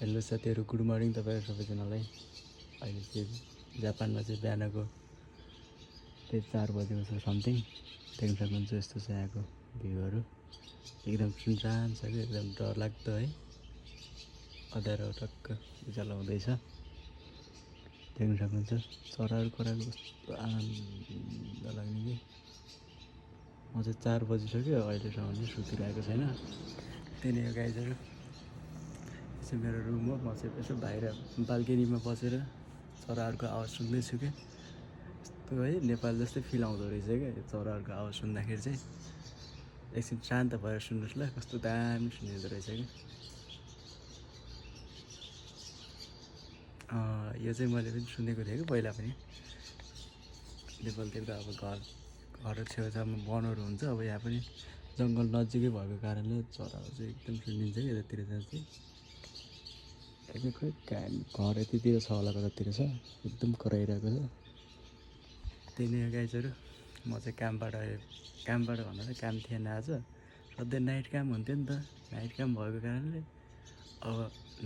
Hello साथीहरू, good morning तपाईँहरू सबैजनालाई। अहिले चाहिँ जापानमा चाहिँ बिहानको त्यही 4 बजेको छ समथिङ। देख्न सक्नुहुन्छ यस्तो छ यहाँको भ्यूहरू। एकदम सुनसान छ कि एकदम डरलाग्दो है। अँध्यारो टक्क उज्यालो हुँदैछ। देख्न सक्नुहुन्छ चराहरू कराएको कस्तो आनन्द लाग्ने कि। म चाहिँ 4 बजिसक्यो अहिलेसम्म चाहिँ सुतिरहेको छैन। त्यही नै हो गाइजहरू। यसो मेरो रुम हो, म चाहिँ यसो बाहिर बाल्कनीमा बसेर चराहरूको आवाज सुन्दैछु क्या। यस्तो है नेपाल जस्तै फिल आउँदो रहेछ क्या यो चराहरूको आवाज सुन्दाखेरि चाहिँ। एकछिन शान्त भएर सुन्नुहोस् ल, कस्तो दामी सुनिँदो रहेछ कि। यो चाहिँ मैले पनि सुनेको थिएँ कि पहिला पनि। नेपालतिर त अब घर छेउछाउमा वनहरू हुन्छ, अब यहाँ पनि जङ्गल नजिकै भएको कारणले चराहरू चाहिँ एकदम सुनिन्छ कि यतातिर चाहिँ। एकदम खोइ घर यतितिर छ होला, कतातिर छ एकदम कराइरहेको छ। त्यही नै हो गाइजहरू। म चाहिँ कामबाट भन्दा चाहिँ काम थिएन आज। सधैँ नाइट काम हुन्थ्यो नि त, नाइट काम भएको कारणले अब